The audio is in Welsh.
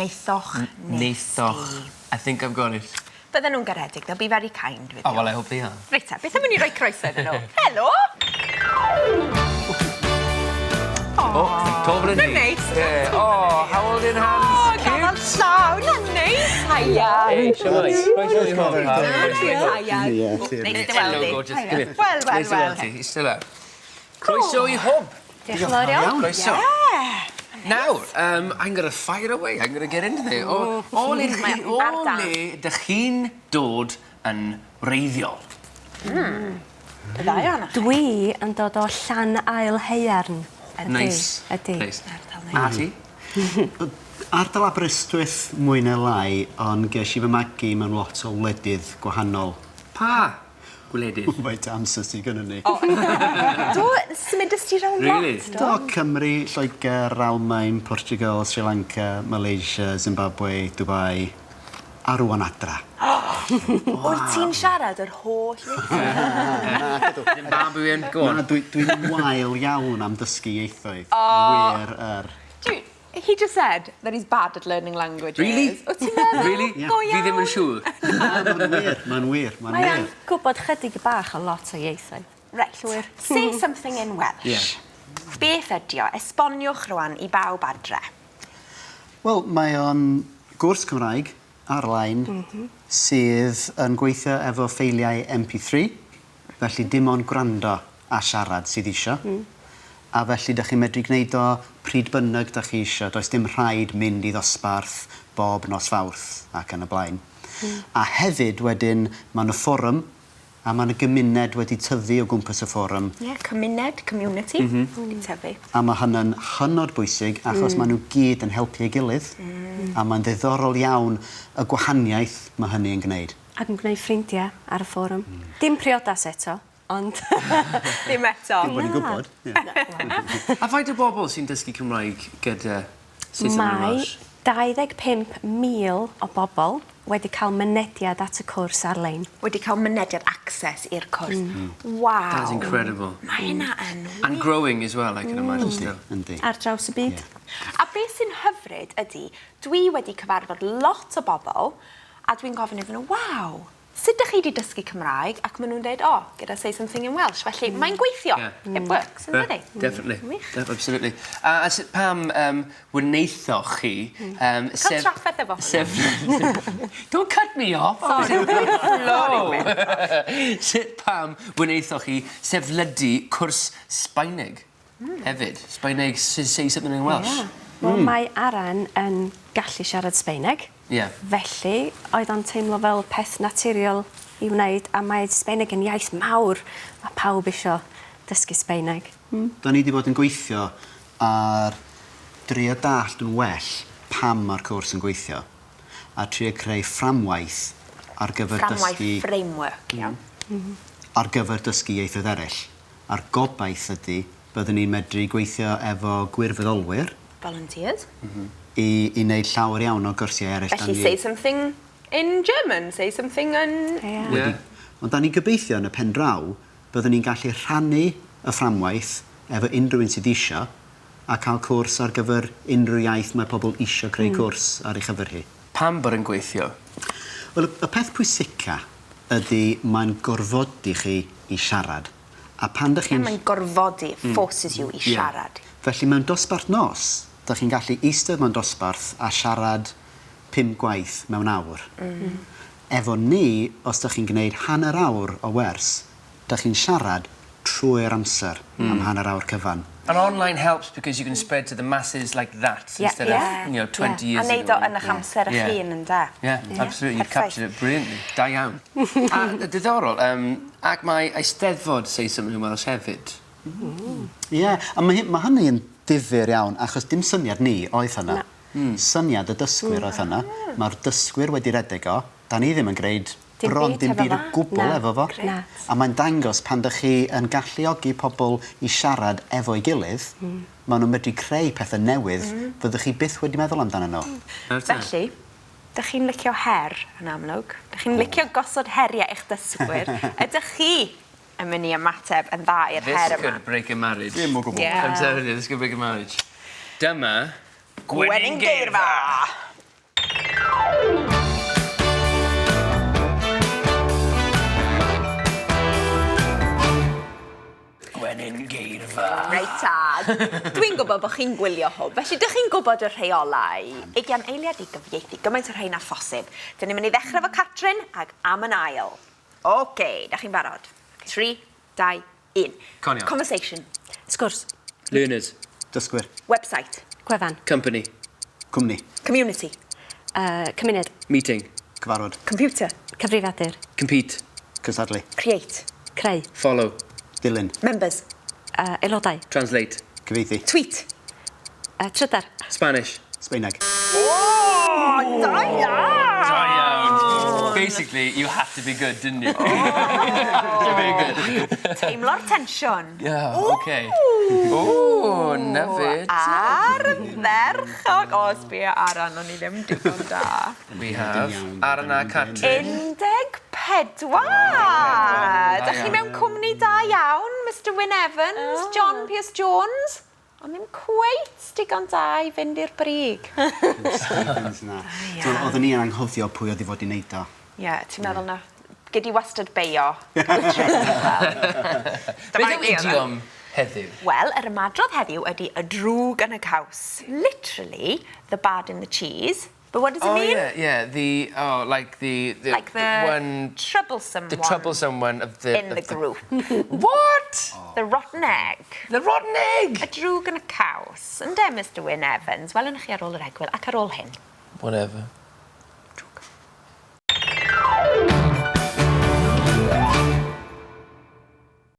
Neithoch. Neithoch. I think I've got it. Bydden nhw'n garedig. They'll be very kind with you. Oh, well, I hope they are. Reit te, beth am i roi croeso iddyn nhw? Helo! Tofr yn ni. Neis. Oh, how old in hands? Gafal llaw, na neis. Haia. Hey, siwmai. Croeso i hwn. Haia. Neis dy weld Hello, i. gorgeous. Come here. Wel. Neis i weld ti. Eistedd lawr. Croeso i hwn. Diolch yn fawr iawn. Croeso. Now, I'm going to fire away. I'm going to get into there. O le dych chi'n dod yn wreiddiol? Y ddau o'n Dwi yn dod o Llan Ail Haearn. Nice. Ydy. A ti? Ardal Aberystwyth mwy neu lai, ond ges i fy magu mewn lot o wledydd gwahanol. Pa? Gwledydd? Faint amser sydd gynnu ni. Do, symud ysdi rawn Really? lot, Do, Cymru, Lloegr, Almaen, Portugal, Sri Lanka, Malaysia, Zimbabwe, Dubai, a rwan adra. Wyt ti'n siarad yr holl Zimbabwean, go on. Dwi'n wael iawn am dysgu ieithoedd. Wir He just said that he's bad at learning languages. Really? Wyt ti'n meddwl? Really? Go Fi ddim yn iawn. siŵr. Mae'n wir. Mae yn gwybod chydig bach o lot o ieithoedd. Right. Say something in Welsh. Yeah. Beth ydi o? Esboniwch rwan i bawb adre. Wel, mae o'n gwrs Cymraeg ar-lein sydd yn gweithio efo ffeiliau MP3, felly dim ond gwrando a siarad sydd eisiau. A felly, ydych chi'n medru gwneud o pryd bynnag ydych chi eisiau. Does dim rhaid mynd i ddosbarth bob nos Fawrth ac yn y blaen. A hefyd, wedyn, mae'n y fforwm a mae'n y gymuned wedi tyfu o gwmpas y fforwm. Ie, cymuned, community, wedi tyfu. A mae hynny'n hynod bwysig achos maen nhw gyd yn helpu ei gilydd. A mae'n ddiddorol iawn y gwahaniaeth mae hynny yn gwneud. Ac yn gwneud ffrindiau ar y fforwm. Dim priodas eto, ond... Dim eto. Dim bod ni'n gwybod. A faint o bobl sy'n dysgu Cymraeg gyda Saesneg a Mae Welsh? 25,000 o bobl wedi cael mynediad at y cwrs ar-lein. Wedi cael mynediad access i'r cwrs. Waw. That's incredible. Mae hynna yn And growing as well, I can imagine still. Yndi. Ar draws y byd. A beth sy'n hyfryd ydy, dwi wedi cyfarfod lot o bobl, a dwi'n gofyn iddyn nhw, waw, sut ydych chi wedi dysgu Cymraeg? Ac maen nhw'n dweud, gyda say something in Welsh. Felly, mae'n gweithio. Yeah. It works, isn't it? Definitely. Wych. Absolutely. A sut pam wneithoch chi... Cael trafferth efo hwnna. Don't cut me off. Flow. Sut pam wneithoch chi seflydu cwrs Sbaeneg hefyd? Sbaeneg, say something in Welsh. Wel, mae Aran yn gallu siarad Sbaeneg. Yeah. Felly, oedd o'n teimlo fel peth naturiol i wneud, a mae Sbaeneg yn iaith mawr. Mae pawb isio dysgu Sbaeneg. Da ni wedi bod yn gweithio ar drio dallt yn well pam mae'r cwrs yn gweithio a trio creu fframwaith ar gyfer Fframwaith dysgu... framework, iawn. Ar gyfer dysgu ieithoedd eraill. A'r gobaith ydy byddwn ni'n medru gweithio efo gwirfoddolwyr Volunteers. i wneud llawer iawn o gyrsiau eraill. Felly, say something in German, say something in... Yeah. Ond da ni gobeithio yn y pen draw byddwn ni'n gallu rhannu y fframwaith efo unrhyw un sydd eisiau a cael cwrs ar gyfer unrhyw iaith mae pobl eisiau creu cwrs ar ei chyfer hi. Pam bod yn gweithio? Wel, y peth pwysica ydy mae'n gorfodi chi i siarad. A pan dych chi'n... Mae'n gorfodi, forces you i siarad. Felly mewn dosbarth nos, dych chi'n gallu eistedd mewn dosbarth a siarad 5 gwaith mewn awr. Efo ni, os dych chi'n gwneud hanner awr o wers, dych chi'n siarad trwy'r amser am hanner awr cyfan. And online helps because you can spread to the masses like that instead of 20 years A ago. neud o yn eich amser eich hun yn da. Yeah, absolutely. You've captured it brilliantly. Da iawn. A diddorol, ac mae Eisteddfod Say Something in Welsh hefyd. Ie, a mae hynny yn difyr iawn, achos dim syniad ni oedd hynna. Syniad y dysgwyr oedd hynna. Mae'r dysgwyr wedi redeg o. Da ni ddim yn gwneud bron dim byd o gwbl efo fo. A mae'n dangos pan dych chi yn galluogi pobl i siarad efo'i gilydd, maen nhw'n medru creu pethau newydd fyddwch chi byth wedi meddwl amdano nhw. Felly, dych chi'n licio her yn amlwg. Dych chi'n licio gosod heriau eich dysgwyr. Ydych chi yn mynd i ymateb yn dda i'r her This yma? could break a marriage. Dim o gwbl. I'm telling you, this could break a marriage. Dyma... Gwenyn geirfa! Reit tad. Dwi'n gwybod bod chi'n gwylio hwn, felly dych chi'n gwybod y rheolau. Eigian eiliad i gyfieithu gymaint o'r rhain a phosib. Dyn ni'n mynd i ddechrau efo Catrin ag am yn ail. Oce, da chi'n barod. 3, 2, 1. Conion. Conversation. Sgwrs. Learners. Dysgwyr. Website. Gwefan. Company. Cwmni. Community. Cymuned. Meeting. Cyfarfod. Computer. Cyfrifiadur. Compete. Cysadlu. Create. Creu. Follow. Dilyn. Members. Aelodau. Translate. Cyfeithi. Tweet. Trydar. Spanish. Sbeineg. Oh, da iawn! Basically, you had to be good, didn't you? Teimlo'r tensiwn. Yeah, okay. Ooh, na fyd. Ar y ferchog. O, sbio Aran, o'n i ddim digon da. We have Aran Catrin. 14! Dych chi mewn cwmni da iawn, Mr Wyn Evans, John Pierce Jones? Ond ddim cweit digon da i fynd i'r brig. Oedden ni yn anghofio pwy oedd i fod i wneud o. Ie, ti'n meddwl na? Gyd i wastad beio. Beth yw idiom heddiw? Wel, yr ymadrodd heddiw ydy y drwg yn y caws. Literally, the bad in the cheese. But what does it mean? Yeah, like the one... troublesome The one. troublesome one of the... In the group. What? The rotten egg. The rotten egg! Y drwg yn y caws. Ynde, Mr Wyn Evans? Welwn chi ar ôl yr egwyl ac ar ôl hyn. Whatever.